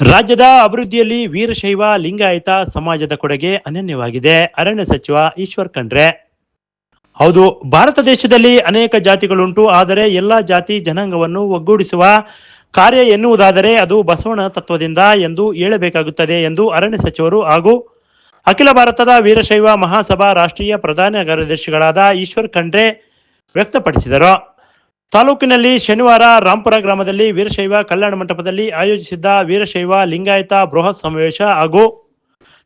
ರಾಜ್ಯದ ಅಭಿವೃದ್ಧಿಯಲ್ಲಿ ವೀರಶೈವ ಲಿಂಗಾಯತ ಸಮಾಜದ ಕೊಡುಗೆ ಅನನ್ಯವಾಗಿದೆ. ಅರಣ್ಯ ಸಚಿವ ಈಶ್ವರ್ ಖಂಡ್ರೆ. ಹೌದು, ಭಾರತ ದೇಶದಲ್ಲಿ ಅನೇಕ ಜಾತಿಗಳುಂಟು. ಆದರೆ ಎಲ್ಲ ಜಾತಿ ಜನಾಂಗವನ್ನು ಒಗ್ಗೂಡಿಸುವ ಕಾರ್ಯ ಎನ್ನುವುದಾದರೆ ಅದು ಬಸವಣ್ಣ ತತ್ವದಿಂದ ಎಂದು ಹೇಳಬೇಕಾಗುತ್ತದೆ ಎಂದು ಅರಣ್ಯ ಸಚಿವರು ಹಾಗೂ ಅಖಿಲ ಭಾರತದ ವೀರಶೈವ ಮಹಾಸಭಾ ರಾಷ್ಟ್ರೀಯ ಪ್ರಧಾನ ಕಾರ್ಯದರ್ಶಿಗಳಾದ ಈಶ್ವರ್ ಖಂಡ್ರೆ ವ್ಯಕ್ತಪಡಿಸಿದರು. ತಾಲೂಕಿನಲ್ಲಿ ಶನಿವಾರ ರಾಂಪುರ ಗ್ರಾಮದಲ್ಲಿ ವೀರಶೈವ ಕಲ್ಯಾಣ ಮಂಟಪದಲ್ಲಿ ಆಯೋಜಿಸಿದ್ದ ವೀರಶೈವ ಲಿಂಗಾಯತ ಬೃಹತ್ ಸಮಾವೇಶ ಹಾಗೂ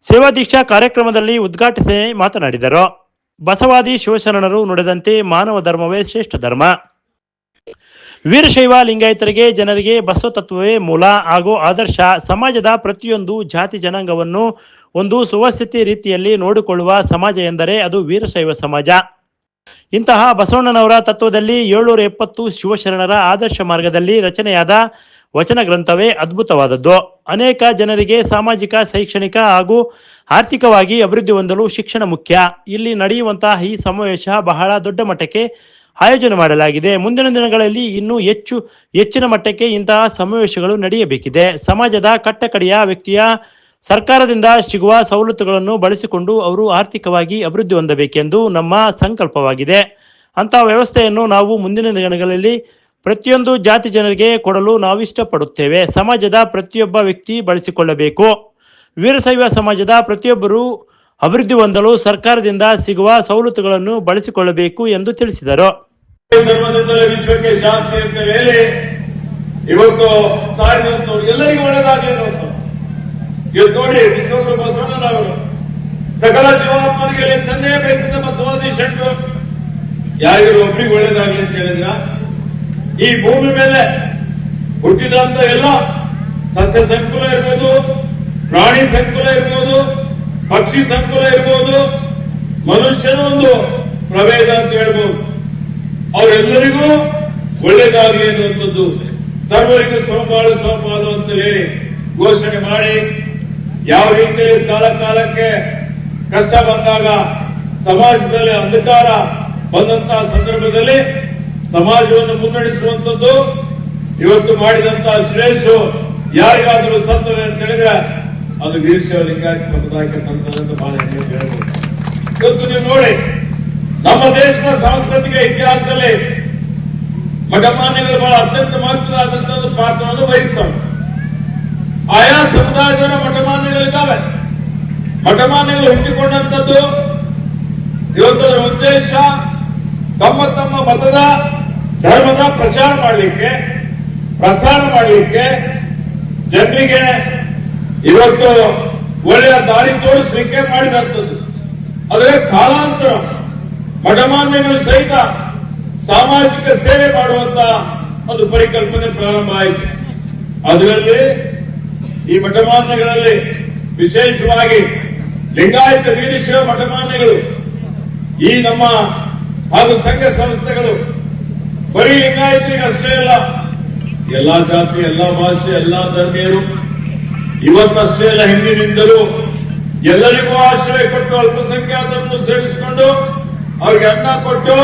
ಸೇವಾ ದೀಕ್ಷಾ ಕಾರ್ಯಕ್ರಮದಲ್ಲಿ ಉದ್ಘಾಟಿಸಿ ಮಾತನಾಡಿದರು. ಬಸವಾದಿ ಶಿವಶರಣರು ನುಡಿದಂತೆ ಮಾನವ ಧರ್ಮವೇ ಶ್ರೇಷ್ಠ ಧರ್ಮ. ವೀರಶೈವ ಲಿಂಗಾಯತರಿಗೆ ಜನರಿಗೆ ಬಸವ ತತ್ವವೇ ಮೂಲ ಹಾಗೂ ಆದರ್ಶ. ಸಮಾಜದ ಪ್ರತಿಯೊಂದು ಜಾತಿ ಜನಾಂಗವನ್ನು ಒಂದು ಸುವ್ಯವಸ್ಥಿತ ರೀತಿಯಲ್ಲಿ ನೋಡಿಕೊಳ್ಳುವ ಸಮಾಜ ಎಂದರೆ ಅದು ವೀರಶೈವ ಸಮಾಜ. ಇಂತಹ ಬಸವಣ್ಣನವರ ತತ್ವದಲ್ಲಿ 770 ಶಿವಶರಣರ ಆದರ್ಶ ಮಾರ್ಗದಲ್ಲಿ ರಚನೆಯಾದ ವಚನ ಗ್ರಂಥವೇ ಅದ್ಭುತವಾದದ್ದು. ಅನೇಕ ಜನರಿಗೆ ಸಾಮಾಜಿಕ, ಶೈಕ್ಷಣಿಕ ಹಾಗೂ ಆರ್ಥಿಕವಾಗಿ ಅಭಿವೃದ್ಧಿ ಹೊಂದಲು ಶಿಕ್ಷಣ ಮುಖ್ಯ. ಇಲ್ಲಿ ನಡೆಯುವಂತಹ ಈ ಸಮಾವೇಶ ಬಹಳ ದೊಡ್ಡ ಮಟ್ಟಕ್ಕೆ ಆಯೋಜನೆ ಮಾಡಲಾಗಿದೆ. ಮುಂದಿನ ದಿನಗಳಲ್ಲಿ ಇನ್ನೂ ಹೆಚ್ಚಿನ ಮಟ್ಟಕ್ಕೆ ಇಂತಹ ಸಮಾವೇಶಗಳು ನಡೆಯಬೇಕಿದೆ. ಸಮಾಜದ ಕಟ್ಟಕಡೆಯ ವ್ಯಕ್ತಿಯ ಸರ್ಕಾರದಿಂದ ಸಿಗುವ ಸವಲತ್ತುಗಳನ್ನು ಬಳಸಿಕೊಂಡು ಅವರು ಆರ್ಥಿಕವಾಗಿ ಅಭಿವೃದ್ಧಿ ಹೊಂದಬೇಕೆಂದು ನಮ್ಮ ಸಂಕಲ್ಪವಾಗಿದೆ. ಅಂತಹ ವ್ಯವಸ್ಥೆಯನ್ನು ನಾವು ಮುಂದಿನ ದಿನಗಳಲ್ಲಿ ಪ್ರತಿಯೊಂದು ಜಾತಿ ಜನರಿಗೆ ಕೊಡಲು ನಾವು ಇಷ್ಟಪಡುತ್ತೇವೆ. ಸಮಾಜದ ಪ್ರತಿಯೊಬ್ಬ ವ್ಯಕ್ತಿ ಬಳಸಿಕೊಳ್ಳಬೇಕು. ವೀರಶೈವ ಸಮಾಜದ ಪ್ರತಿಯೊಬ್ಬರು ಅಭಿವೃದ್ಧಿ ಹೊಂದಲು ಸರ್ಕಾರದಿಂದ ಸಿಗುವ ಸವಲತ್ತುಗಳನ್ನು ಬಳಸಿಕೊಳ್ಳಬೇಕು ಎಂದು ತಿಳಿಸಿದರು. ವಿಶ್ವಕ್ಕೆ ಶಾಂತಿ ಅಂತ ಹೇಳಿ ಇವತ್ತು ಸಾರಿದಂತವ್ರು ಎಲ್ಲರಿಗೂ ಒಳ್ಳೆದಾಗಲಿ. ಇವತ್ತು ನೋಡಿ, ವಿಶ್ವಗುರು ಬಸವಣ್ಣನವರು ಸಕಲ ಜೀವಾತ್ಮರಿಗೆ ಸನ್ನೆ ಬೇಯಿಸಿದ ಬಸವಾದಿ ಶಂಕರು ಯಾರಿಗೂ ಒಬ್ಬರಿಗೆ ಒಳ್ಳೇದಾಗಲಿ ಅಂತ ಹೇಳಿದ್ರ ಈ ಭೂಮಿ ಮೇಲೆ ಹುಟ್ಟಿದಂತ ಎಲ್ಲ ಸಸ್ಯ ಸಂಕುಲ ಇರ್ಬೋದು, ಪ್ರಾಣಿ ಸಂಕುಲ ಇರ್ಬೋದು, ಪಕ್ಷಿ ಸಂಕುಲ ಇರ್ಬೋದು, ಮನುಷ್ಯನ ಒಂದು ಪ್ರಭೇದ ಅಂತ ಹೇಳ್ಬೋದು. ಅವರೆಲ್ಲರಿಗೂ ಒಳ್ಳೇದಾಗಲಿ ಅನ್ನುವಂಥದ್ದು ಸರ್ವರಿಗೂ ಸಮಪಾಲು ಅಂತ ಹೇಳಿ ಘೋಷಣೆ ಮಾಡಿ ಯಾವ ರೀತಿಯಲ್ಲಿ ಕಾಲಕ್ಕೆ ಕಷ್ಟ ಬಂದಾಗ ಸಮಾಜದಲ್ಲಿ ಅಂಧಕಾರ ಬಂದಂತಹ ಸಂದರ್ಭದಲ್ಲಿ ಸಮಾಜವನ್ನು ಮುನ್ನಡೆಸುವಂಥದ್ದು ಇವತ್ತು ಮಾಡಿದಂತಹ ಶ್ರೇಷ್ಠ ಯಾರಿಗಾದರೂ ಸತ್ತದೆ ಅಂತ ಹೇಳಿದ್ರೆ ಅದು ವೀರಶೈವ ಲಿಂಗಾಯತ ಸಮುದಾಯಕ್ಕೆ ಸತ್ತದ ಅಂತ ಬಹಳ ಹೇಳ್ಬೋದು. ಇವತ್ತು ನೀವು ನೋಡಿ, ನಮ್ಮ ದೇಶದ ಸಾಂಸ್ಕೃತಿಕ ಇತಿಹಾಸದಲ್ಲಿ ಮಠಮಾನ್ಯಗಳು ಬಹಳ ಅತ್ಯಂತ ಮಹತ್ವದಾದಂತಹ ಪಾತ್ರವನ್ನು ವಹಿಸ್ತವೆ. ಆಯಾ ಸಮುದಾಯದವರ ಮಠಮಾನ್ಯಗಳಿದ್ದಾವೆ. ಮಠಮಾನ್ಯಗಳು ಹುಟ್ಟಿಕೊಂಡಂಥದ್ದು ಇವತ್ತದರ ಉದ್ದೇಶ ತಮ್ಮ ತಮ್ಮ ಮತದ ಧರ್ಮದ ಪ್ರಚಾರ ಮಾಡಲಿಕ್ಕೆ, ಪ್ರಸಾರ ಮಾಡಲಿಕ್ಕೆ, ಜನರಿಗೆ ಇವತ್ತು ಒಳ್ಳೆಯ ದಾರಿ ತೋರಿಸಲಿಕ್ಕೆ ಮಾಡಿದಂಥದ್ದು. ಆದರೆ ಕಾಲಾಂತರ ಮಠಮಾನ್ಯಗಳು ಸಹಿತ ಸಾಮಾಜಿಕ ಸೇವೆ ಮಾಡುವಂತ ಒಂದು ಪರಿಕಲ್ಪನೆ ಪ್ರಾರಂಭ ಆಯಿತು. ಅದರಲ್ಲಿ ಈ ಮಠಮಾನ್ಯಗಳಲ್ಲಿ ವಿಶೇಷವಾಗಿ ಲಿಂಗಾಯತ ವೀರಶೈವ ಮಠಮಾನ್ಯಗಳು ಈ ನಮ್ಮ ಹಾಗೂ ಸಂಘ ಸಂಸ್ಥೆಗಳು ಬರೀ ಲಿಂಗಾಯತರಿಗೆ ಅಷ್ಟೇ ಅಲ್ಲ, ಎಲ್ಲಾ ಜಾತಿ, ಎಲ್ಲಾ ಭಾಷೆ, ಎಲ್ಲಾ ಧರ್ಮೀಯರು ಇವತ್ತಷ್ಟೇ ಅಲ್ಲ, ಹಿಂದಿನಿಂದಲೂ ಎಲ್ಲರಿಗೂ ಆಶ್ರಯ ಕೊಟ್ಟು ಅಲ್ಪಸಂಖ್ಯಾತರನ್ನು ಸೇರಿಸಿಕೊಂಡು ಅವರಿಗೆ ಅನ್ನ ಕೊಟ್ಟು,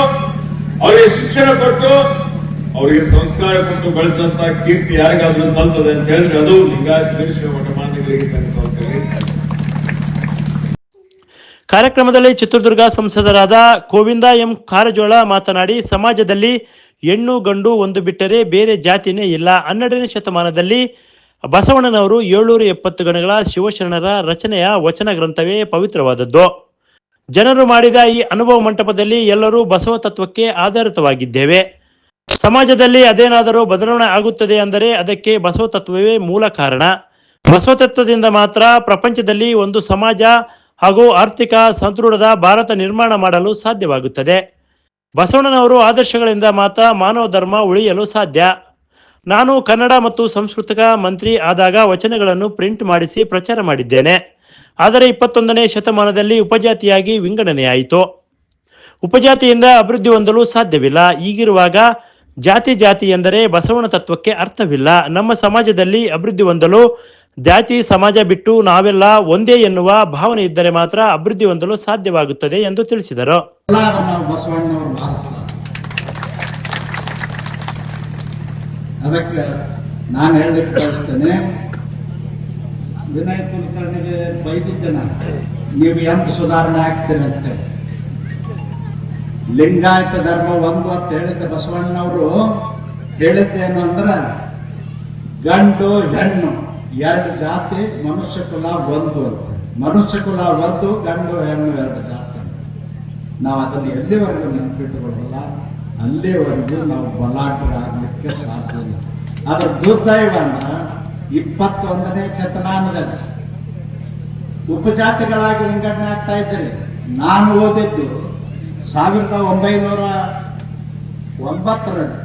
ಅವರಿಗೆ ಶಿಕ್ಷಣ ಕೊಟ್ಟು, ಅವರಿಗೆ ಸಂಸ್ಕಾರ ಕೊಟ್ಟು ಬೆಳೆಸಿದಂತಹ ಕೀರ್ತಿ ಯಾರಿಗಾದ್ರೂ ಸಲ್ತದೆ ಅಂತ ಹೇಳಿದ್ರೆ ಅದು ಲಿಂಗಾಯತ ವೀರಶೈವ ಮಠಮಾನ್ಯಗಳಿಗೆ ಸಲ್ಲಿಸುವಂತದ್ದು. ಕಾರ್ಯಕ್ರಮದಲ್ಲಿ ಚಿತ್ರದುರ್ಗ ಸಂಸದರಾದ ಗೋವಿಂದ ಎಂ ಕಾರಜೋಳ ಮಾತನಾಡಿ, ಸಮಾಜದಲ್ಲಿ ಹೆಣ್ಣು ಗಂಡು ಒಂದು ಬಿಟ್ಟರೆ ಬೇರೆ ಜಾತಿನೇ ಇಲ್ಲ. 12ನೇ ಶತಮಾನದಲ್ಲಿ ಬಸವಣ್ಣನವರು 770 ಗಣಗಳ ಶಿವಶರಣರ ರಚನೆಯ ವಚನ ಗ್ರಂಥವೇ ಪವಿತ್ರವಾದದ್ದು. ಜನರು ಮಾಡಿದ ಈ ಅನುಭವ ಮಂಟಪದಲ್ಲಿ ಎಲ್ಲರೂ ಬಸವ ತತ್ವಕ್ಕೆ ಆಧಾರಿತವಾಗಿದ್ದೇವೆ. ಸಮಾಜದಲ್ಲಿ ಅದೇನಾದರೂ ಬದಲಾವಣೆ ಆಗುತ್ತದೆ ಅಂದರೆ ಅದಕ್ಕೆ ಬಸವ ತತ್ವವೇ ಮೂಲ ಕಾರಣ. ಬಸವ ತತ್ವದಿಂದ ಮಾತ್ರ ಪ್ರಪಂಚದಲ್ಲಿ ಒಂದು ಸಮಾಜ ಹಾಗೂ ಆರ್ಥಿಕ ಸದೃಢದ ಭಾರತ ನಿರ್ಮಾಣ ಮಾಡಲು ಸಾಧ್ಯವಾಗುತ್ತದೆ. ಬಸವಣ್ಣನವರು ಆದರ್ಶಗಳಿಂದ ಮಾತ್ರ ಮಾನವ ಧರ್ಮ ಉಳಿಯಲು ಸಾಧ್ಯ. ನಾನು ಕನ್ನಡ ಮತ್ತು ಸಾಂಸ್ಕೃತಿಕ ಮಂತ್ರಿ ಆದಾಗ ವಚನಗಳನ್ನು ಪ್ರಿಂಟ್ ಮಾಡಿಸಿ ಪ್ರಚಾರ ಮಾಡಿದ್ದೇನೆ. ಆದರೆ 21ನೇ ಶತಮಾನದಲ್ಲಿ ಉಪಜಾತಿಯಾಗಿ ವಿಂಗಡಣೆಯಾಯಿತು. ಉಪಜಾತಿಯಿಂದ ಅಭಿವೃದ್ಧಿ ಹೊಂದಲು ಸಾಧ್ಯವಿಲ್ಲ. ಹೀಗಿರುವಾಗ ಜಾತಿ ಎಂದರೆ ಬಸವಣ್ಣ ತತ್ವಕ್ಕೆ ಅರ್ಥವಿಲ್ಲ. ನಮ್ಮ ಸಮಾಜದಲ್ಲಿ ಅಭಿವೃದ್ಧಿ ಹೊಂದಲು ಜಾತಿ ಸಮಾಜ ಬಿಟ್ಟು ನಾವೆಲ್ಲ ಒಂದೇ ಎನ್ನುವ ಭಾವನೆ ಇದ್ದರೆ ಮಾತ್ರ ಅಭಿವೃದ್ಧಿ ಹೊಂದಲು ಸಾಧ್ಯವಾಗುತ್ತದೆ ಎಂದು ತಿಳಿಸಿದರು. ಅದಕ್ಕೆ ನಾನು ಹೇಳಲಿಕ್ಕೆ ಬಯಸ್ತೇನೆ, ವಿನಯ್ ಕುಲಕರ್ಣಿಗೆ ಬೈದಿದ್ದೆ ನಾನು, ನೀವು ಎಂತ ಸುಧಾರಣೆ ಆಗ್ತೀರಿ ಅಂತೇಳಿ. ಲಿಂಗಾಯತ ಧರ್ಮ ಒಂದು ಅಂತ ಹೇಳಿದ್ದೆ ಬಸವಣ್ಣನವರು. ಹೇಳಿದ್ದೇನು ಅಂದ್ರ ಗಂಡು ಹೆಣ್ಣು ಎರಡು ಜಾತಿ, ಮನುಷ್ಯ ಕುಲ ಒಂದು ಅಂತ. ಮನುಷ್ಯ ಕುಲ ಒಂದು, ಗಂಡು ಹೆಣ್ಣು ಎರಡು ಜಾತಿ. ನಾವು ಅದನ್ನು ಎಲ್ಲಿವರೆಗೂ ನೆನಪಿಟ್ಟುಕೊಳ್ಳಲ್ಲ ಅಲ್ಲಿವರೆಗೂ ನಾವು ಬಲಾಢ್ಯರಾಗಲಿಕ್ಕೆ ಸಾಧ್ಯ ಇಲ್ಲ. ಅದ್ರ ದುರ್ದೈವ ಅಂದ್ರ 21ನೇ ಶತಮಾನದಲ್ಲಿ ಉಪಜಾತಿಗಳಾಗಿ ವಿಂಗಡಣೆ ಆಗ್ತಾ ಇದ್ದೀರಿ. ನಾನು ಓದಿದ್ದು 1909ರಲ್ಲಿ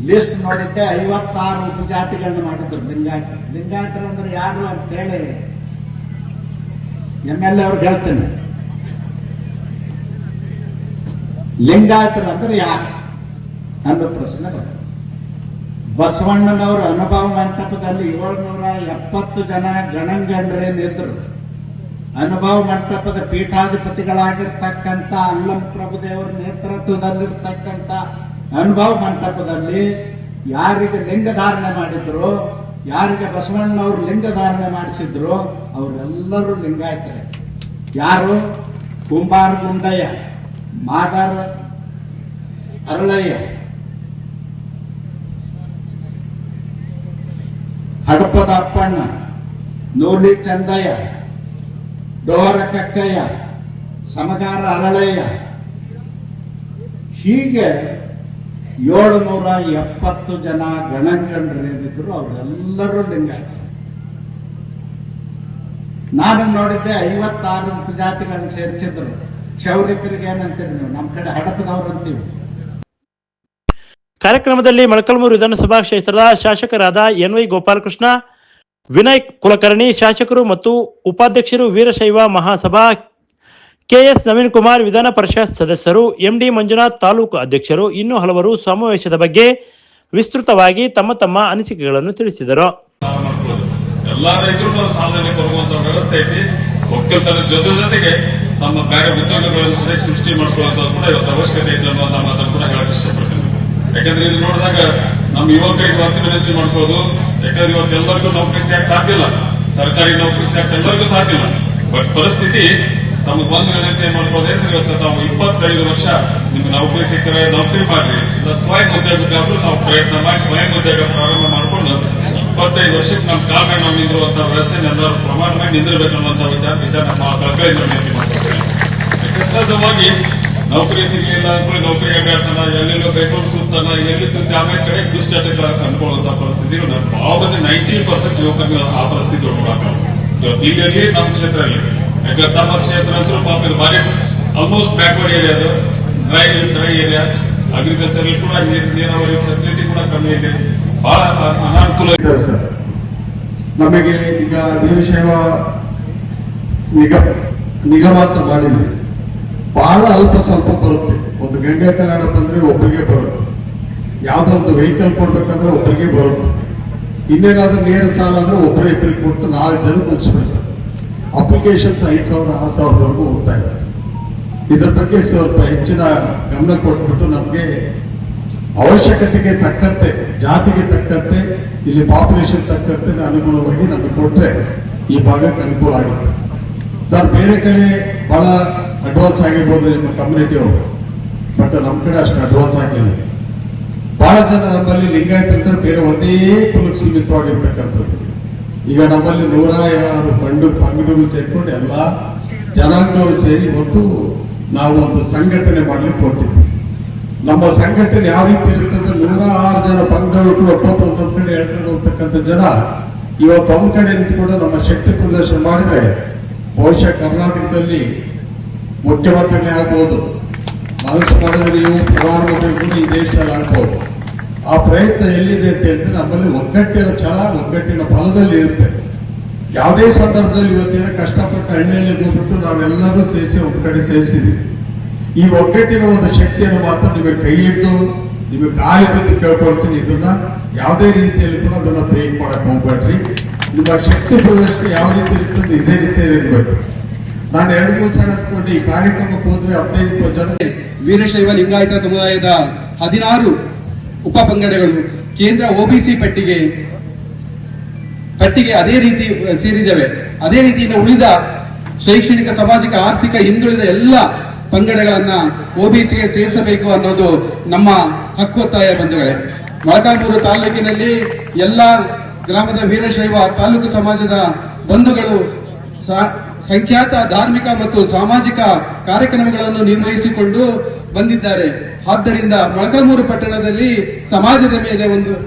ಲಿಸ್ಟ್ ನೋಡಿದ್ದೆ, 56 ಉಪಜಾತಿಗಳನ್ನ ಮಾಡಿದ್ರು ಲಿಂಗಾಯತರು. ಲಿಂಗಾಯತರು ಅಂದ್ರೆ ಯಾರು ಅಂತೇಳಿ MLA ಅವ್ರಿಗೆ ಹೇಳ್ತೇನೆ. ಲಿಂಗಾಯತರು ಅಂದ್ರೆ ಯಾರು ಅನ್ನೋ ಪ್ರಶ್ನೆ ಬಂತು. ಬಸವಣ್ಣನವರ ಅನುಭವ ಮಂಟಪದಲ್ಲಿ 770 ಜನ ಗಣಂಗಂಡ್ರೇನಿದ್ರು. ಅನುಭವ ಮಂಟಪದ ಪೀಠಾಧಿಪತಿಗಳಾಗಿರ್ತಕ್ಕಂಥ ಅಲ್ಲಂ ಪ್ರಭುದೇವರ ನೇತೃತ್ವದಲ್ಲಿರ್ತಕ್ಕಂಥ ಅನುಭವ ಮಂಟಪದಲ್ಲಿ ಯಾರಿಗೆ ಲಿಂಗ ಧಾರಣೆ ಮಾಡಿದ್ರು, ಯಾರಿಗೆ ಬಸವಣ್ಣನವರು ಲಿಂಗ ಧಾರಣೆ ಮಾಡಿಸಿದ್ರು, ಅವರೆಲ್ಲರೂ ಲಿಂಗಾಯತರೇ. ಯಾರು? ಕುಂಬಾರ ಗುಂಡಯ್ಯ, ಮಾದಾರ ಅರಳಯ್ಯ, ಹಡಪದ ಅಪ್ಪಣ್ಣ, ನೂಲಿ ಚಂದಯ್ಯ, ಡೋರ ಕಕ್ಕಯ್ಯ, ಸಮಗಾರ ಅರಳಯ್ಯ, ಹೀಗೆ 770 ಜನ ಗಣಂಗಂಡ್ರೇನಿದ್ರು ಅವರೆಲ್ಲರೂ ಲಿಂಗಾಯತ. ನಾನು ನೋಡಿದ್ದೆ 56 ಉಪಜಾತಿಗಳನ್ನು ಸೇರಿಸಿದ್ರು. ಕ್ಷೌರಿಕರಿಗೆ ಏನಂತೀರಿ ನೀವು? ನಮ್ಮ ಕಡೆ ಹಡಪದವ್ರು ಅಂತೀವಿ. ಕಾರ್ಯಕ್ರಮದಲ್ಲಿ ಮೊಳಕಾಲ್ಮೂರು ವಿಧಾನಸಭಾ ಕ್ಷೇತ್ರದ ಶಾಸಕರಾದ NY ಗೋಪಾಲಕೃಷ್ಣ, ವಿನಯ್ ಕುಲಕರ್ಣಿ, ಶಾಸಕರು ಮತ್ತು ಉಪಾಧ್ಯಕ್ಷರು, ವೀರಶೈವ ಮಹಾಸಭಾ KS ನವೀನ್ ಕುಮಾರ್, ವಿಧಾನ ಪರಿಷತ್ ಸದಸ್ಯರು, MD ಮಂಜುನಾಥ್, ತಾಲೂಕು ಅಧ್ಯಕ್ಷರು, ಇನ್ನೂ ಹಲವರು ಸಮಾವೇಶದ ಬಗ್ಗೆ ವಿಸ್ತೃತವಾಗಿ ತಮ್ಮ ತಮ್ಮ ಅನಿಸಿಕೆಗಳನ್ನು ತಿಳಿಸಿದರು. ಎಲ್ಲಾ ರೈತರು ನಾವು ಸಾಧನೆ ಕೊಡುವಂತ ವ್ಯವಸ್ಥೆ ಐತಿ. ಒಕ್ಕಲ್ತನ ಜೊತೆಗೆ ನಮ್ಮ ಬೇರೆ ಉದ್ಯೋಗಗಳನ್ನು ಸೃಷ್ಟಿ ಮಾಡ್ಕೊಳ್ಳೋದು ಕೂಡ ಇವತ್ತು ಅವಶ್ಯಕತೆ ಇದೆ ಅನ್ನುವಂತ ಮಾತನ್ನು ಕೂಡ ಹೇಳಕ್ ಇಷ್ಟಪಡ್ತೀನಿ. ಯಾಕಂದ್ರೆ ಇದು ನೋಡಿದಾಗ ನಮ್ಮ ಯುವಕರಿಗೆ ಇವತ್ತು ವಿನಂತಿ ಮಾಡ್ಕೊಳ್ಳೋದು, ಯಾಕಂದ್ರೆ ಇವತ್ತು ಎಲ್ಲರಿಗೂ ನೌಕರಿ ಸಿಗಕ್ಕೆ ಸಾಧ್ಯ ಇಲ್ಲ, ಸರ್ಕಾರಿ ನೌಕರಿ ಸಿಗಕ್ಕೆ ಎಲ್ಲರಿಗೂ ಸಾಧ್ಯ ಇಲ್ಲ. ಬಟ್ ಪರಿಸ್ಥಿತಿ ತಮಗೆ ಒಂದು ವಿನಂತಿ ಮಾಡ್ಕೊಳ್ಳೋದೇಂದ್ರೆ ಇವತ್ತು ತಾವು 25 ವರ್ಷ ನಿಮ್ಗೆ ನೌಕರಿ ಸಿಕ್ಕರೆ ನೌಕರಿ ಮಾಡ್ರಿ, ಇಲ್ಲ ಸ್ವಯಂ ಉದ್ಯೋಗಕ್ಕಾದ್ರೂ ತಾವು ಪ್ರಯತ್ನ ಮಾಡಿ ಸ್ವಯಂ ಉದ್ಯೋಗ ಪ್ರಾರಂಭ ಮಾಡಿಕೊಂಡು 25 ವರ್ಷಕ್ಕೆ ನಮ್ಮ ಕಾಲ ನಾವು ನಿಂದಿರುವಂತಹ ವ್ಯವಸ್ಥೆ ಎಲ್ಲರೂ ಪ್ರಮಾಣವಾಗಿ ನಿಂದಿರಬೇಕು ಅನ್ನುವಂಥ ವಿಚಾರ ನಮ್ಮ ಕಳಕಳಿಯಿಂದ ವಿನಂತಿ ಮಾಡ್ಕೊಳ್ತೇವೆ. ಸಹಜವಾಗಿ ನೌಕರಿ ಸಿಗಲಿಲ್ಲ ಅಂದ್ರೆ ನೌಕರಿ ಅಡ್ಡಾಡ್ತಾನ, ಎಲ್ಲೆಲ್ಲೋ ಬೆಂಗಳೂರು ಸುತ್ತಾನ, ಎಲ್ಲಿ ಸುತ್ತಿ ಆಮೇಲೆ ಕಡೆ ದುಶ್ಚಟಕ ಅನ್ಕೊಳ್ಳುವಂತಹ ಪರಿಸ್ಥಿತಿ ಭಾಳ 90% ಯುವಕರಿಗೆ ಆ ಪರಿಸ್ಥಿತಿ ಒಳಗಾಗ್ತದೆ. ಇವತ್ತು ಇಲ್ಲಿ ನಮ್ಮ ಕ್ಷೇತ್ರ ಅಲ್ಲಿ, ಯಾಕಂದ್ರೆ ತಮ್ಮ ಕ್ಷೇತ್ರ ಹೆಸರು ಪಾಪ ಇದು ಭಾರಿ ಆಲ್ಮೋಸ್ಟ್ ಬ್ಯಾಕ್ವರ್ಡ್ ಏರಿಯಾ, ಅದು ಡ್ರೈ ಏರಿಯಾ, ಅಗ್ರಿಕಲ್ಚರ್ ಕೂಡ ನೀರಾವರಿ ಫೆಸಿಲಿಟಿ ಕೂಡ ಕಮ್ಮಿ ಇದೆ, ಬಹಳ ಅನಾನುಕೂಲ ಇದೆ ಸರ್. ನಮಗೆ ಈಗ ವೀರಶೈವ ನಿಗಮ ಅಂತ ಮಾಡಿದ್ವಿ, ಬಹಳ ಅಲ್ಪ ಸ್ವಲ್ಪ ಬರುತ್ತೆ. ಒಂದು ಗಂಗಾ ಕನ್ನಡ ಬಂದ್ರೆ ಒಬ್ಬರಿಗೆ ಬರುತ್ತೆ, ಯಾವ್ದೊಂದು ವೆಹಿಕಲ್ ಕೊಡ್ಬೇಕಂದ್ರೆ ಒಬ್ಬರಿಗೆ ಬರುತ್ತೆ, ಇನ್ನೇನಾದ್ರೂ ನೇರ ಸಾಲ ಅಂದ್ರೆ ಒಬ್ಬರೇ ಇಬ್ಬರಿಗೆ ಕೊಟ್ಟು 4 ಜನ ಮುಗಿಸ್ಬಿಡ್ತಾರೆ. ಅಪ್ಲಿಕೇಶನ್ಸ್ 5,000 6,000ವರೆಗೂ ಹೋಗ್ತಾ ಇದೆ. ಇದ್ರ ಬಗ್ಗೆ ಸ್ವಲ್ಪ ಹೆಚ್ಚಿನ ಗಮನ ಕೊಟ್ಬಿಟ್ಟು ನಮಗೆ ಅವಶ್ಯಕತೆಗೆ ತಕ್ಕಂತೆ, ಜಾತಿಗೆ ತಕ್ಕಂತೆ, ಇಲ್ಲಿ ಪಾಪ್ಯುಲೇಷನ್ ತಕ್ಕಂತೆ ಅನುಗುಣವಾಗಿ ನಮಗೆ ಕೊಟ್ರೆ ಈ ಭಾಗಕ್ಕೆ ಅನುಕೂಲ ಆಗುತ್ತೆ. ಸರ್, ಬೇರೆ ಕಡೆ ಬಹಳ ಅಡ್ವಾನ್ಸ್ ಆಗಿರ್ಬೋದು ನಿಮ್ಮ ಕಮ್ಯುನಿಟಿ ಅವರು, ಬಟ್ ನಮ್ಮ ಕಡೆ ಅಷ್ಟು ಅಡ್ವಾನ್ಸ್ ಆಗಿಲ್ಲ. ಬಹಳ ಜನ ನಮ್ಮಲ್ಲಿ ಲಿಂಗಾಯತ ಅಂದ್ರೆ ಬೇರೆ ಒಂದೇ ಕುಲಕ್ಕೆ ಸೀಮಿತವಾಗಿರ್ತಕ್ಕಂಥದ್ದು. ಈಗ ನಮ್ಮಲ್ಲಿ 106 ಪಂಗಡಗಳು ಸೇರ್ಕೊಂಡು ಎಲ್ಲ ಜನಾಂಗದವರು ಸೇರಿ ಇವತ್ತು ನಾವು ಒಂದು ಸಂಘಟನೆ ಮಾಡ್ಲಿಕ್ಕೆ ಕೊಟ್ಟಿದ್ವಿ. ನಮ್ಮ ಸಂಘಟನೆ ಯಾವ ರೀತಿ ಇರ್ತದೆ, 106 ಜನ ಪಂಗಡಗಳು ಒಬ್ಬೊಬ್ಬರು ಒಂದೊಂದು ಕಡೆ ಹೇಳ್ಕೊಂಡು ಹೋಗ್ತಕ್ಕಂಥ ಜನ ಇವತ್ತು ಒಂದು ಕಡೆ ನಿಂತುಕೊಂಡು ನಮ್ಮ ಶಕ್ತಿ ಪ್ರದರ್ಶನ ಮಾಡಿದ್ರೆ ಬಹುಶಃ ಕರ್ನಾಟಕದಲ್ಲಿ ಮುಖ್ಯಮಂತ್ರಿಗಳೇ ಆಗ್ಬೋದು, ಮನಸ್ಸು ಮಾಡಿದ್ರೆ ನೀವು ಪ್ರಧಾನಮಂತ್ರಿಗಳು ಈ ದೇಶದಲ್ಲಿ ಆಗ್ಬೋದು. ಆ ಪ್ರಯತ್ನ ಎಲ್ಲಿದೆ ಅಂತ ಹೇಳಿದ್ರೆ ನಮ್ಮಲ್ಲಿ ಒಗ್ಗಟ್ಟಿನ ಛಲ, ಒಗ್ಗಟ್ಟಿನ ಫಲದಲ್ಲಿ ಇರುತ್ತೆ. ಯಾವುದೇ ಸಂದರ್ಭದಲ್ಲಿ ಇವತ್ತಿನ ಕಷ್ಟಪಟ್ಟು ಹಳ್ಳಿಯಲ್ಲಿ ಹೋಗ್ಬಿಟ್ಟು ನಾವೆಲ್ಲರೂ ಸೇರಿಸಿ ಒಂದು ಕಡೆ ಸೇರಿಸಿದ್ವಿ. ಈ ಒಗ್ಗಟ್ಟಿನ ಒಂದು ಶಕ್ತಿಯನ್ನು ಮಾತ್ರ ನಿಮಗೆ ಕೈ ಹಿಡಿದು ನಿಮಗೆ ಕಾಲಿ ಬಿದ್ದು ಕೇಳ್ಕೊಳ್ತೀನಿ. ಇದನ್ನ ಯಾವುದೇ ರೀತಿಯಲ್ಲಿ ಕೂಡ ಅದನ್ನ ಬ್ರೇಕ್ ಮಾಡಕ್ ಹೋಗ್ಬೇಡ್ರಿ. ನಿಮ್ಮ ಶಕ್ತಿ ಪ್ರದರ್ಶನ ಯಾವ ರೀತಿ ಇರ್ತದೆ ಇದೇ ರೀತಿಯಲ್ಲಿ ಇರಬೇಕು. ನಾನು 2-3 ಸಲ ಅಂದ್ಕೊಂಡು ಈ ಕಾರ್ಯಕ್ರಮಕ್ಕೆ ಹೋದ್ರೆ 15-20 ಜನ ವೀರಶೈವ ಲಿಂಗಾಯತ ಸಮುದಾಯದ 16 ಉಪ ಪಂಗಡಗಳು ಕೇಂದ್ರ OBC ಪಟ್ಟಿಗೆ ಪಟ್ಟಿಗೆ ಅದೇ ರೀತಿ ಸೇರಿದ್ದೇವೆ. ಅದೇ ರೀತಿ ಇನ್ನು ಉಳಿದ ಶೈಕ್ಷಣಿಕ, ಸಾಮಾಜಿಕ, ಆರ್ಥಿಕ ಹಿಂದುಳಿದ ಎಲ್ಲ ಪಂಗಡಗಳನ್ನ OBCಗೆ ಸೇರಿಸಬೇಕು ಅನ್ನೋದು ನಮ್ಮ ಹಕ್ಕೊತ್ತಾಯ ಬಂಧುಗಳೇ. ಮೊಳಕಾಲ್ಮೂರು ತಾಲೂಕಿನಲ್ಲಿ ಎಲ್ಲ ಗ್ರಾಮದ ವೀರಶೈವ ತಾಲೂಕು ಸಮಾಜದ ಬಂಧುಗಳು ಸಂಖ್ಯಾತ ಧಾರ್ಮಿಕ ಮತ್ತು ಸಾಮಾಜಿಕ ಕಾರ್ಯಕ್ರಮಗಳನ್ನು ನಿರ್ವಹಿಸಿಕೊಂಡು ಬಂದಿದ್ದಾರೆ. ಆದ್ದರಿಂದ ಮೊಳಕಾಲ್ಮೂರು ಪಟ್ಟಣದಲ್ಲಿ ಸಮಾಜದ ಮೇಲೆ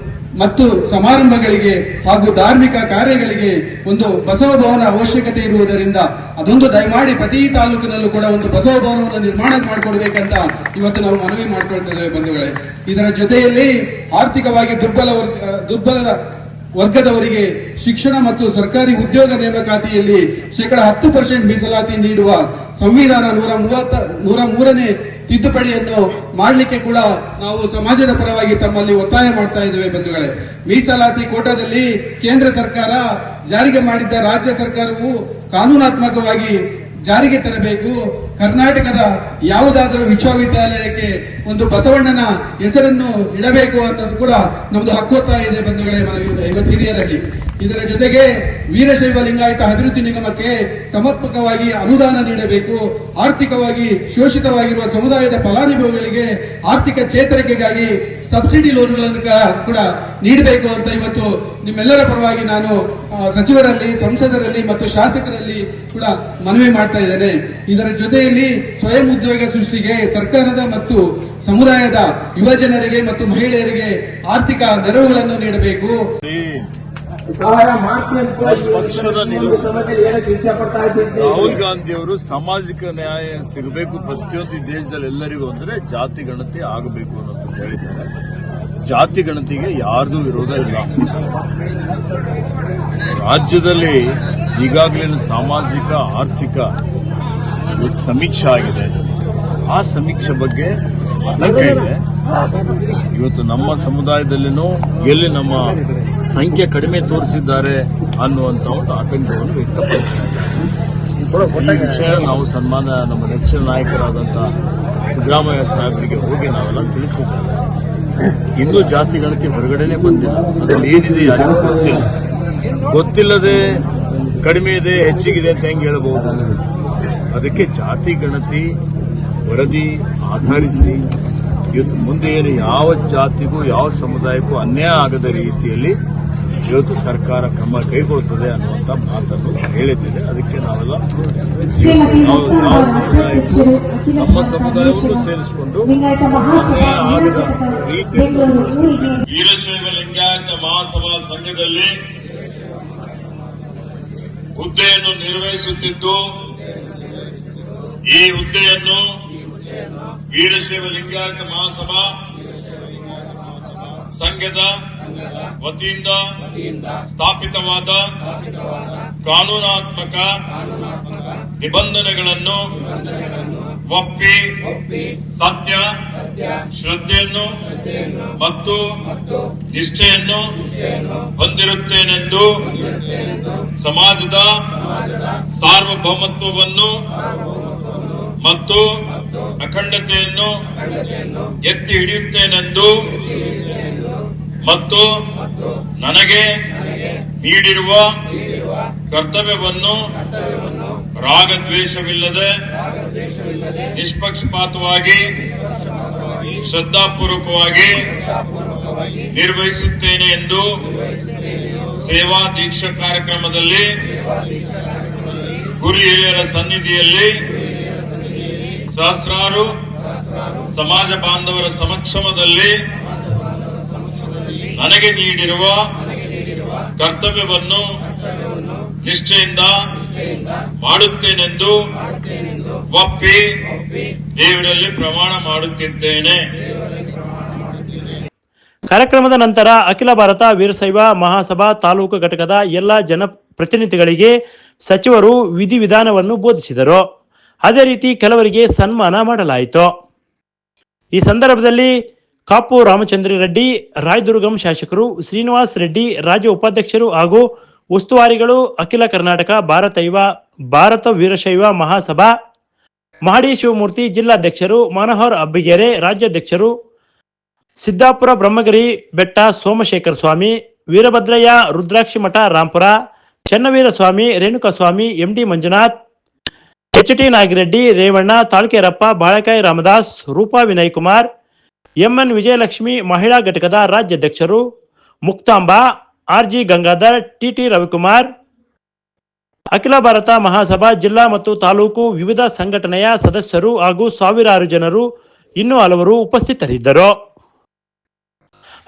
ಮತ್ತು ಸಮಾರಂಭಗಳಿಗೆ ಹಾಗೂ ಧಾರ್ಮಿಕ ಕಾರ್ಯಗಳಿಗೆ ಒಂದು ಬಸವ ಭವನ ಅವಶ್ಯಕತೆ ಇರುವುದರಿಂದ ಅದೊಂದು ದಯಮಾಡಿ ಪ್ರತಿ ತಾಲೂಕಿನಲ್ಲೂ ಕೂಡ ಒಂದು ಬಸವ ಭವನವನ್ನು ನಿರ್ಮಾಣ ಮಾಡಿಕೊಡ್ಬೇಕಂತ ಇವತ್ತು ನಾವು ಮನವಿ ಮಾಡಿಕೊಳ್ತಿದ್ದೇವೆ ಬಂಧುಗಳೇ. ಇದರ ಜೊತೆಯಲ್ಲಿ ಆರ್ಥಿಕವಾಗಿ ದುರ್ಬಲ ವರ್ಗದವರಿಗೆ ಶಿಕ್ಷಣ ಮತ್ತು ಸರ್ಕಾರಿ ಉದ್ಯೋಗ ನೇಮಕಾತಿಯಲ್ಲಿ 10% ಮೀಸಲಾತಿ ನೀಡುವ ಸಂವಿಧಾನ 103ನೇ ತಿದ್ದುಪಡಿಯನ್ನು ಮಾಡಲಿಕ್ಕೆ ಕೂಡ ನಾವು ಸಮಾಜದ ಪರವಾಗಿ ತಮ್ಮಲ್ಲಿ ಒತ್ತಾಯ ಮಾಡ್ತಾ ಇದ್ದೇವೆ ಬಂಧುಗಳೇ. ಮೀಸಲಾತಿ ಕೋಟಾದಲ್ಲಿ ಕೇಂದ್ರ ಸರ್ಕಾರ ಜಾರಿಗೆ ಮಾಡಿದ್ದ ರಾಜ್ಯ ಸರ್ಕಾರವು ಕಾನೂನಾತ್ಮಕವಾಗಿ ಜಾರಿಗೆ ತರಬೇಕು. ಕರ್ನಾಟಕದ ಯಾವುದಾದರೂ ವಿಶ್ವವಿದ್ಯಾಲಯಕ್ಕೆ ಒಂದು ಬಸವಣ್ಣನ ಹೆಸರನ್ನು ಇಡಬೇಕು ಅನ್ನೋದು ಕೂಡ ನಮ್ದು ಹಕ್ಕೊತ್ತಾಯ ಇದೆ ಬಂಧುಗಳೇ ಇವತ್ತು ಹಿರಿಯರಲ್ಲಿ. ಇದರ ಜೊತೆಗೆ ವೀರಶೈವ ಲಿಂಗಾಯತ ಅಭಿವೃದ್ಧಿ ನಿಗಮಕ್ಕೆ ಸಮರ್ಪಕವಾಗಿ ಅನುದಾನ ನೀಡಬೇಕು. ಆರ್ಥಿಕವಾಗಿ ಶೋಷಿತವಾಗಿರುವ ಸಮುದಾಯದ ಫಲಾನುಭವಿಗಳಿಗೆ ಆರ್ಥಿಕ ಚೇತರಿಕೆಗಾಗಿ ಸಬ್ಸಿಡಿ ಲೋನ್ಗಳನ್ನು ಕೂಡ ನೀಡಬೇಕು ಅಂತ ಇವತ್ತು ನಿಮ್ಮೆಲ್ಲರ ಪರವಾಗಿ ನಾನು ಸಚಿವರಲ್ಲಿ, ಸಂಸದರಲ್ಲಿ ಮತ್ತು ಶಾಸಕರಲ್ಲಿ ಕೂಡ ಮನವಿ ಮಾಡ್ತಾ ಇದ್ದೇನೆ. ಇದರ ಜೊತೆಯಲ್ಲಿ ಸ್ವಯಂ ಉದ್ಯೋಗ ಸೃಷ್ಟಿಗೆ ಸರ್ಕಾರದ ಮತ್ತು ಸಮುದಾಯದ ಯುವಜನರಿಗೆ ಮತ್ತು ಮಹಿಳೆಯರಿಗೆ ಆರ್ಥಿಕ ನೆರವುಗಳನ್ನು ನೀಡಬೇಕು. ಪಕ್ಷದ ರಾಹುಲ್ ಗಾಂಧಿ ಅವರು ಸಾಮಾಜಿಕ ನ್ಯಾಯ ಸಿಗಬೇಕು ಪ್ರತಿಯೊಂದು ದೇಶದಲ್ಲಿ ಎಲ್ಲರಿಗೂ ಅಂದ್ರೆ ಜಾತಿ ಗಣತಿ ಆಗಬೇಕು ಅನ್ನೋದು ಹೇಳಿದ್ದಾರೆ. ಜಾತಿ ಗಣತಿಗೆ ಯಾರ್ದು ವಿರೋಧ ಇಲ್ಲ. ರಾಜ್ಯದಲ್ಲಿ ಈಗಾಗಲೇ ಸಾಮಾಜಿಕ ಆರ್ಥಿಕ ಸಮೀಕ್ಷೆ ಆಗಿದೆ. ಆ ಸಮೀಕ್ಷೆ ಬಗ್ಗೆ ಆತಂಕ ಇದೆ. ಇವತ್ತು ನಮ್ಮ ಸಮುದಾಯದಲ್ಲಿನೂ ಎಲ್ಲಿ ನಮ್ಮ ಸಂಖ್ಯೆ ಕಡಿಮೆ ತೋರಿಸಿದ್ದಾರೆ ಅನ್ನುವಂಥ ಒಂದು ಆತಂಕವನ್ನು ವ್ಯಕ್ತಪಡಿಸ್ತಾರೆ. ಈ ವಿಷಯ ನಾವು ನಮ್ಮ ನೆಚ್ಚಿನ ನಾಯಕರಾದಂಥ ಸಿದ್ದರಾಮಯ್ಯ ಸಾಹೇಬರಿಗೆ ಹೋಗಿ ನಾವೆಲ್ಲ ತಿಳಿಸಿದ್ದೇವೆ. ಇನ್ನೂ ಜಾತಿ ಗಣತಿ ಹೊರಗಡೆನೆ ಬಂದಿಲ್ಲ. ಅದ್ರಲ್ಲಿ ಏನಿದೆ ಯಾರಿಗೂ ಗೊತ್ತಿಲ್ಲದೆ ಕಡಿಮೆ ಇದೆ ಹೆಚ್ಚಿಗಿದೆ ಅಂತ ಹೆಂಗೆ ಹೇಳಬಹುದು? ಅದಕ್ಕೆ ಜಾತಿ ಗಣತಿ ವರದಿ ಆಧರಿಸಿ ಇವತ್ತು ಮುಂದೆ ಏನು ಯಾವ ಜಾತಿಗೂ ಯಾವ ಸಮುದಾಯಕ್ಕೂ ಅನ್ಯಾಯ ಆಗದ ರೀತಿಯಲ್ಲಿ ಇವತ್ತು ಸರ್ಕಾರ ಕ್ರಮ ಕೈಗೊಳ್ಳುತ್ತದೆ ಅನ್ನುವಂಥ ಮಾತನ್ನು ಹೇಳಿದ್ದೇನೆ. ಅದಕ್ಕೆ ನಾವೆಲ್ಲ ಯಾವ ಸಮುದಾಯಕ್ಕೂ ನಮ್ಮ ಸಮುದಾಯವನ್ನು ಸೇರಿಸಿಕೊಂಡು ಅನ್ಯಾಯ ಆಗದ ರೀತಿಯಲ್ಲಿ ವೀರಶೈವ ಲಿಂಗಾಯತ ಮಹಾಸಭಾ ಸಂಘದಲ್ಲಿ ಹುದ್ದೆಯನ್ನು ನಿರ್ವಹಿಸುತ್ತಿದ್ದು ಈ ಹುದ್ದೆಯನ್ನು ವೀರಶೈವ ಲಿಂಗಾಯತ ಮಹಾಸಭಾ ಸಂಘದ ವತಿಯಿಂದ ಸ್ಥಾಪಿತವಾದ ಕಾನೂನಾತ್ಮಕ ನಿಬಂಧನೆಗಳನ್ನು ಒಪ್ಪಿ ಸತ್ಯ, ಶ್ರದ್ಧೆಯನ್ನು ಮತ್ತು ನಿಷ್ಠೆಯನ್ನು ಹೊಂದಿರುತ್ತೇನೆಂದು ಸಮಾಜದ ಸಾರ್ವಭೌಮತ್ವವನ್ನು ಮತ್ತು ಅಖಂಡತೆಯನ್ನು ಎತ್ತಿ ಹಿಡಿಯುತ್ತೇನೆಂದು ಮತ್ತು ನನಗೆ ನೀಡಿರುವ ಕರ್ತವ್ಯವನ್ನು ರಾಗದ್ವೇಷವಿಲ್ಲದೆ ನಿಷ್ಪಕ್ಷಪಾತವಾಗಿ ಶ್ರದ್ಧಾಪೂರ್ವಕವಾಗಿ ನಿರ್ವಹಿಸುತ್ತೇನೆ ಎಂದು ಸೇವಾ ದೀಕ್ಷಾ ಕಾರ್ಯಕ್ರಮದಲ್ಲಿ ಗುರು ಹಿರಿಯರ ಸನ್ನಿಧಿಯಲ್ಲಿ ಸಹಸ್ರಾರು ಸಮಾಜ ಬಾಂಧವರ ಸಮಕ್ಷಮದಲ್ಲಿ ನನಗೆ ನೀಡಿರುವ ಕರ್ತವ್ಯವನ್ನು ನಿಷ್ಠೆಯಿಂದ ಮಾಡುತ್ತೇನೆಂದು ಒಪ್ಪಿ ದೇವರಲ್ಲಿ ಪ್ರಮಾಣ ಮಾಡುತ್ತಿದ್ದೇನೆ. ಕಾರ್ಯಕ್ರಮದ ನಂತರ ಅಖಿಲ ಭಾರತ ವೀರಶೈವ ಮಹಾಸಭಾ ತಾಲೂಕು ಘಟಕದ ಎಲ್ಲ ಜನಪ್ರತಿನಿಧಿಗಳಿಗೆ ಸಚಿವರು ವಿಧಿವಿಧಾನವನ್ನು ಬೋಧಿಸಿದರು. ಅದೇ ರೀತಿ ಕೆಲವರಿಗೆ ಸನ್ಮಾನ ಮಾಡಲಾಯಿತು. ಈ ಸಂದರ್ಭದಲ್ಲಿ ಕಾಪು ರಾಮಚಂದ್ರ ರೆಡ್ಡಿ, ರಾಯದುರ್ಗಂ ಶಾಸಕರು, ಶ್ರೀನಿವಾಸ್ ರೆಡ್ಡಿ, ರಾಜ್ಯ ಉಪಾಧ್ಯಕ್ಷರು ಹಾಗೂ ಉಸ್ತುವಾರಿಗಳು, ಅಖಿಲ ಕರ್ನಾಟಕ ಭಾರತ ವೀರಶೈವ ಮಹಾಸಭಾ, ಮಹಡಿ ಶಿವಮೂರ್ತಿ ಜಿಲ್ಲಾಧ್ಯಕ್ಷರು, ಮನೋಹರ್ ಅಬ್ಬಿಗೆರೆ ರಾಜ್ಯಾಧ್ಯಕ್ಷರು, ಸಿದ್ದಾಪುರ ಬ್ರಹ್ಮಗಿರಿ ಬೆಟ್ಟ ಸೋಮಶೇಖರ ಸ್ವಾಮಿ, Veerabhadraiah, Rudrakshi Math, Rampur, Channaveera Swami, Renukaswamy, M D Manjunath, H T Nagireddy, Revanna, Talkerappa, Balakayi Ramdas, Roopa Vinay Kumar, M N Vijayalakshmi, ಮಹಿಳಾ ಘಟಕದ ರಾಜ್ಯಾಧ್ಯಕ್ಷರು ಮುಕ್ತಾಂಬ, ಆರ್ಜಿ ಗಂಗಾಧರ್, ಟಿಟಿ ರವಿಕುಮಾರ್, ಅಖಿಲ ಭಾರತ ಮಹಾಸಭಾ ಜಿಲ್ಲಾ ಮತ್ತು ತಾಲೂಕು ವಿವಿಧ ಸಂಘಟನೆಯ ಸದಸ್ಯರು ಹಾಗೂ ಸಾವಿರಾರು ಜನರು ಇನ್ನೂ ಹಲವರು ಉಪಸ್ಥಿತರಿದ್ದರು.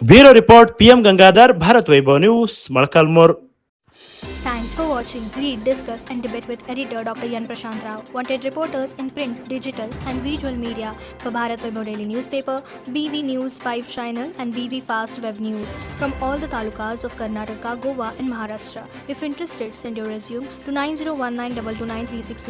Bureau report, PM Gangadhar, Bharat Vaibhav news, Molakalmuru. Thanks for watching. Read, discuss and debate with editor Dr. Yan Prashant Rao. Wanted reporters in print, digital and visual media for Bharat Vaibhav Daily Newspaper, BV News 5 Channel and BV Fast Web News from all the talukas of Karnataka, Goa and Maharashtra. If interested, send your resume to 9019229369.